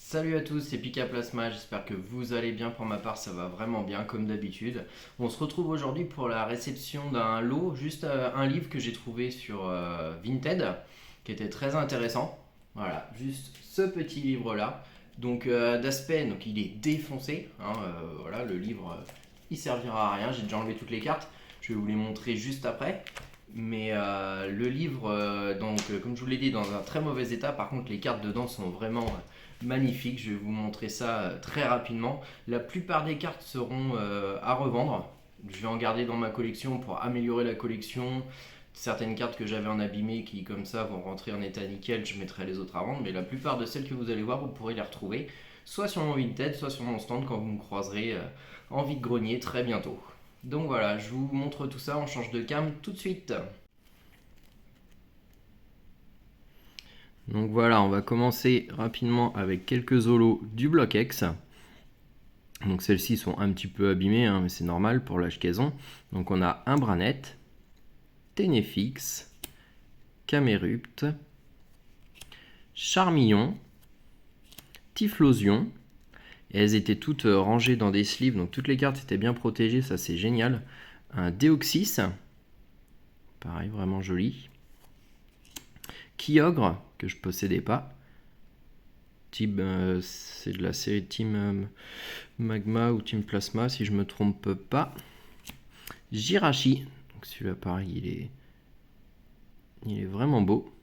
Salut à tous, c'est Pika Plasma, j'espère que vous allez bien. Pour ma part, ça va vraiment bien comme d'habitude. On se retrouve aujourd'hui pour la réception d'un lot, juste un livre que j'ai trouvé sur Vinted, qui était très intéressant. Voilà, juste ce petit livre-là. Donc d'aspect, donc il est défoncé, hein, voilà, le livre, il servira à rien, j'ai déjà enlevé toutes les cartes. Je vais vous les montrer juste après. Mais le livre, comme je vous l'ai dit, dans un très mauvais état. Par contre, les cartes dedans sont vraiment magnifiques. Je vais vous montrer ça très rapidement. La plupart des cartes seront à revendre. Je vais en garder dans ma collection pour améliorer la collection. Certaines cartes que j'avais en abîmé qui, comme ça, vont rentrer en état nickel, je mettrai les autres à vendre. Mais la plupart de celles que vous allez voir, vous pourrez les retrouver soit sur mon Vinted, soit sur mon stand quand vous me croiserez en vide-grenier très bientôt. Donc voilà, je vous montre tout ça, on change de cam tout de suite. Donc voilà, on va commencer rapidement avec quelques holos du bloc X. Donc celles-ci sont un petit peu abîmées, hein, mais c'est normal pour l'âge qu'elles ont. Donc on a un Branette, Ténéfix, Camérupt, Charmillon, Typhlosion. Et elles étaient toutes rangées dans des sleeves, donc toutes les cartes étaient bien protégées, ça c'est génial. Un Déoxys, pareil, vraiment joli. Kyogre, que je possédais pas. C'est de la série Team Magma ou Team Plasma, si je me trompe pas. Jirachi, donc celui-là pareil, il est vraiment beau.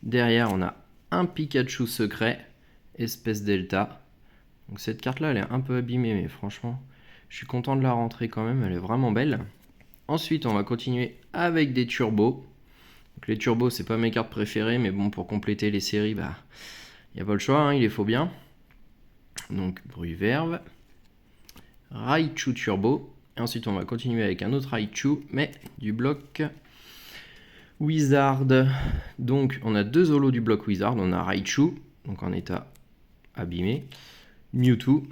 Derrière, on a un Pikachu secret, espèce Delta. Donc cette carte-là, elle est un peu abîmée, mais franchement, je suis content de la rentrer quand même, elle est vraiment belle. Ensuite, on va continuer avec des turbos. Donc les turbos, c'est pas mes cartes préférées, mais bon, pour compléter les séries, bah, il n'y a pas le choix, hein, il les faut bien. Donc Bruverve, Raichu Turbo. Et ensuite, on va continuer avec un autre Raichu, mais du bloc Wizard. Donc, on a deux holos du bloc Wizard. On a Raichu, donc en état abîmé. Mewtwo,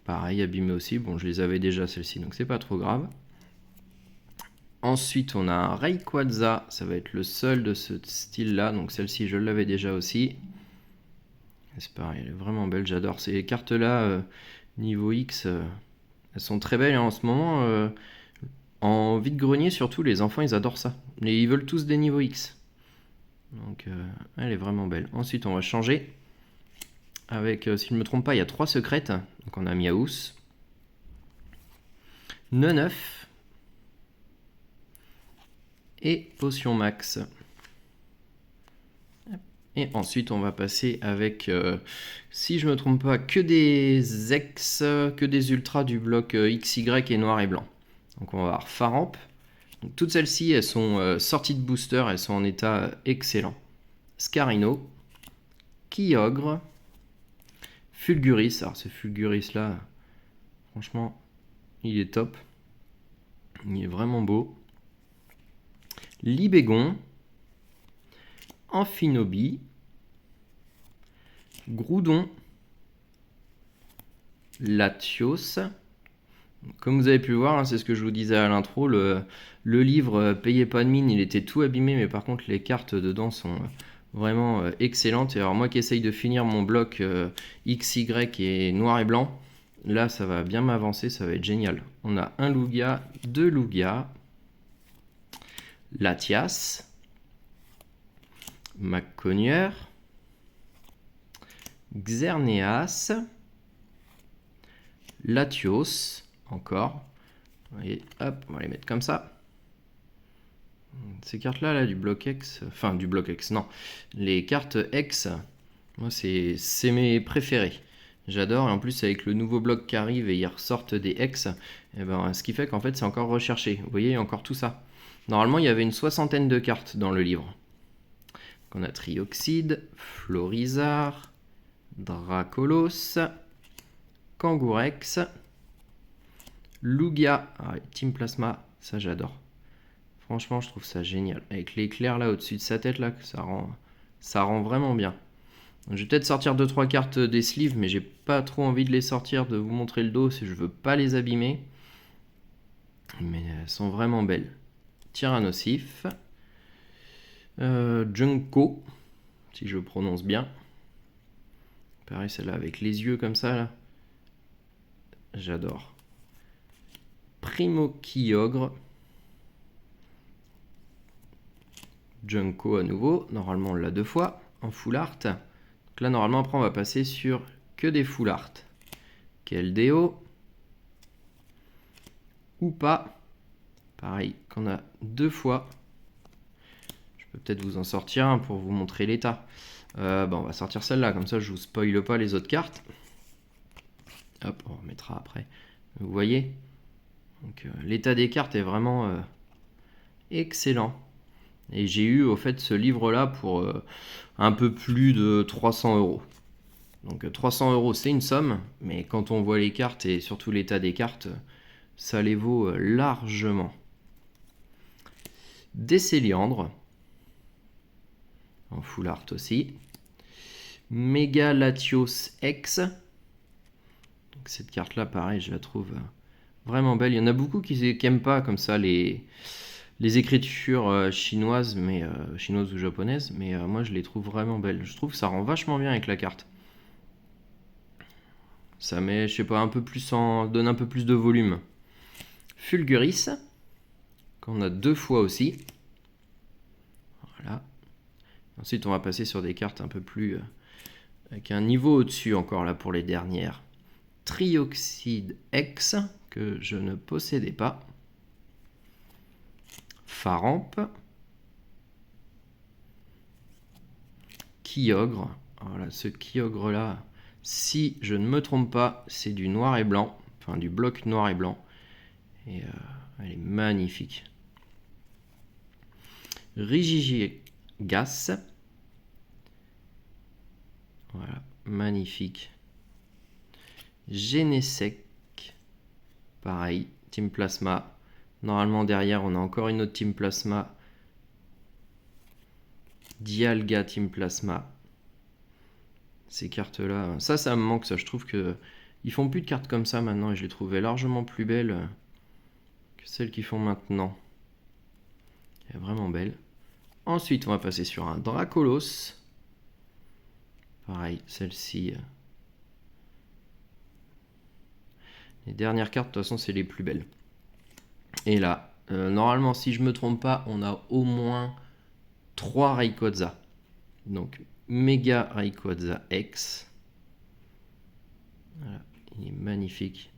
pareil, abîmé aussi. Bon, je les avais déjà celles-ci, donc c'est pas trop grave. Ensuite, on a un Rayquaza, ça va être le seul de ce style-là. Donc celle-ci, je l'avais déjà aussi. C'est pareil, elle est vraiment belle, j'adore ces cartes-là. Niveau X, elles sont très belles, hein, en ce moment. En vide-grenier, surtout, les enfants, ils adorent ça. Et ils veulent tous des niveaux X. Donc, elle est vraiment belle. Ensuite, on va changer. Avec, si je ne me trompe pas, il y a 3 secrètes. Donc, on a Miaous, Neuf et Potion Max. Et ensuite, on va passer avec, si je ne me trompe pas, que des ex, que des ultras du bloc XY et noir et blanc. Donc, on va avoir Faramp. Donc, toutes celles-ci, elles sont sorties de booster, elles sont en état excellent. Scarino, Kyogre, Fulguris. Alors, ce Fulguris-là, franchement, il est top. Il est vraiment beau. Libégon, Amphinobi, Groudon, Latios. Comme vous avez pu voir, hein, c'est ce que je vous disais à l'intro, le livre Payez pas de mine, il était tout abîmé, mais par contre les cartes dedans sont vraiment excellentes. Et alors moi qui essaye de finir mon bloc XY et noir et blanc, là ça va bien m'avancer, ça va être génial. On a un Lugia, deux Lugia, Latias, Maconier, Xerneas, Latios, encore. Et hop, on va les mettre comme ça. Ces cartes-là, là, du bloc X, enfin du bloc X, non. Les cartes X, moi c'est mes préférés. J'adore, et en plus avec le nouveau bloc qui arrive et ils ressortent des X, et ben, ce qui fait qu'en fait c'est encore recherché. Vous voyez, encore tout ça. Normalement, il y avait une 60aine de cartes dans le livre. Donc, on a Trioxide, Florizard, Dracolos, Kangourex, Lugia, Team Plasma, ça j'adore. Franchement, je trouve ça génial. Avec l'éclair là au-dessus de sa tête, là, ça rend vraiment bien. Donc, je vais peut-être sortir 2-3 cartes des sleeves, mais j'ai pas trop envie de les sortir, de vous montrer le dos, si je veux pas les abîmer. Mais elles sont vraiment belles. Tyrannosif, Junko, si je prononce bien. Pareil, celle-là avec les yeux comme ça, là. J'adore. Primo Kyogre. Junko à nouveau. Normalement, on l'a 2 fois en full art. Donc là, normalement, après, on va passer sur que des full art. Keldeo. Ou pas. Pareil, qu'on a 2 fois. Je peux peut-être vous en sortir un pour vous montrer l'état. On va sortir celle-là, comme ça je vous spoile pas les autres cartes. Hop, on remettra après. Vous voyez, donc l'état des cartes est vraiment excellent. Et j'ai eu au fait ce livre-là pour un peu plus de 300 €. Donc 300 € c'est une somme, mais quand on voit les cartes et surtout l'état des cartes, ça les vaut largement. Décéliandre, en full art aussi. Mega Latios X. Donc cette carte là pareil je la trouve vraiment belle. Il y en a beaucoup qui n'aiment pas comme ça les écritures chinoises, chinoises ou japonaises, mais moi je les trouve vraiment belles. Je trouve que ça rend vachement bien avec la carte. Ça met, je sais pas, un peu plus donne un peu plus de volume. Fulguris, qu'on a 2 fois aussi. Voilà. Ensuite on va passer sur des cartes un peu plus avec un niveau au-dessus encore là pour les dernières. Trioxide X, que je ne possédais pas. Faramp. Kyogre. Voilà, ce Kyogre là, si je ne me trompe pas, c'est du noir et blanc. Enfin, du bloc noir et blanc. Et elle est magnifique. Rigigigas. Voilà, magnifique. Genesec. Pareil, Team Plasma. Normalement, derrière, on a encore une autre Team Plasma. Dialga Team Plasma. Ces cartes-là, ça me manque, ça. Je trouve que ils font plus de cartes comme ça maintenant et je les trouvais largement plus belles que celles qu'ils font maintenant. Elle est vraiment belle. Ensuite, on va passer sur un Dracolos. Pareil, celle-ci. Les dernières cartes, de toute façon, c'est les plus belles. Et là, normalement, si je ne me trompe pas, on a au moins 3 Rayquaza. Donc, Mega Rayquaza X. Voilà, il est magnifique.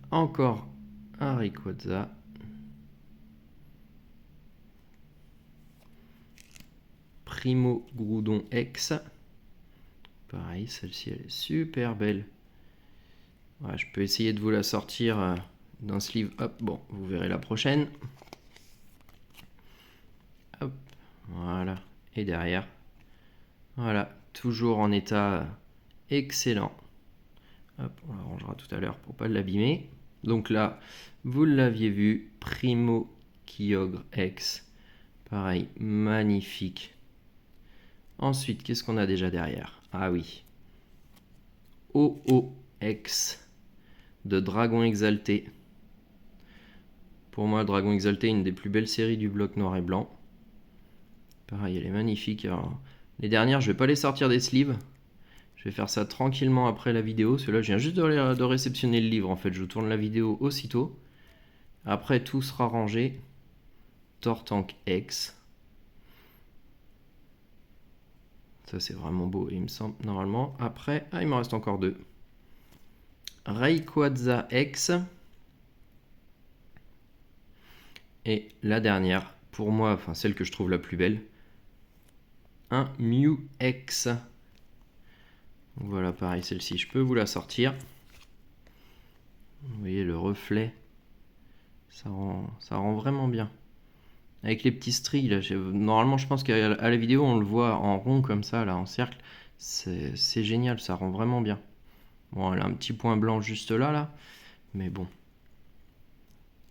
Encore un Rayquaza. Primo Groudon X. Pareil, celle-ci, elle est super belle. Ouais, je peux essayer de vous la sortir d'un sleeve. Hop, bon, vous verrez la prochaine. Hop, voilà. Et derrière, voilà, toujours en état excellent. Hop, on la rangera tout à l'heure pour pas l'abîmer. Donc là, vous l'aviez vu, Primo Kyogre X. Pareil, magnifique. Ensuite, qu'est-ce qu'on a déjà derrière? Ah oui. OOX de Dragon Exalté. Pour moi, Dragon Exalté, une des plus belles séries du bloc noir et blanc. Pareil, elle est magnifique. Alors, les dernières, je vais pas les sortir des sleeves. Je vais faire ça tranquillement après la vidéo. Cela, je viens juste de réceptionner le livre. En fait, je tourne la vidéo aussitôt. Après, tout sera rangé. Tortank X. Ça, c'est vraiment beau, il me semble, normalement. Après, il m'en reste encore 2. Rayquaza X. Et la dernière, pour moi, enfin celle que je trouve la plus belle, un Mew X. Voilà, pareil, celle-ci, je peux vous la sortir. Vous voyez le reflet, ça rend vraiment bien. Avec les petits stries, là, normalement je pense qu'à la vidéo on le voit en rond comme ça, là, en cercle. C'est génial, ça rend vraiment bien. Bon, elle a un petit point blanc juste là, mais bon.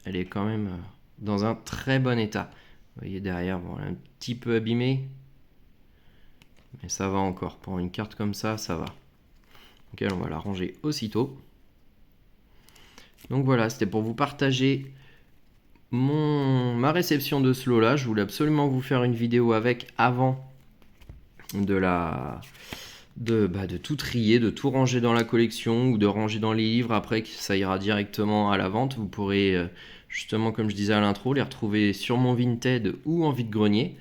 Elle est quand même dans un très bon état. Vous voyez derrière, bon, elle est un petit peu abîmée. Mais ça va encore. Pour une carte comme ça, ça va. Donc elle, on va la ranger aussitôt. Donc voilà, c'était pour vous partager ma réception de Slow là. Je voulais absolument vous faire une vidéo avec avant de la de tout trier, de tout ranger dans la collection ou de ranger dans les livres. Après, ça ira directement à la vente. Vous pourrez, justement, comme je disais à l'intro, les retrouver sur mon Vinted ou en vide-grenier.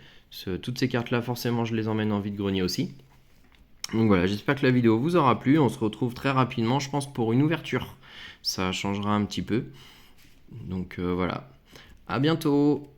Toutes ces cartes-là, forcément, je les emmène en vide-grenier aussi. Donc voilà, j'espère que la vidéo vous aura plu. On se retrouve très rapidement, je pense, pour une ouverture. Ça changera un petit peu. Donc voilà. À bientôt!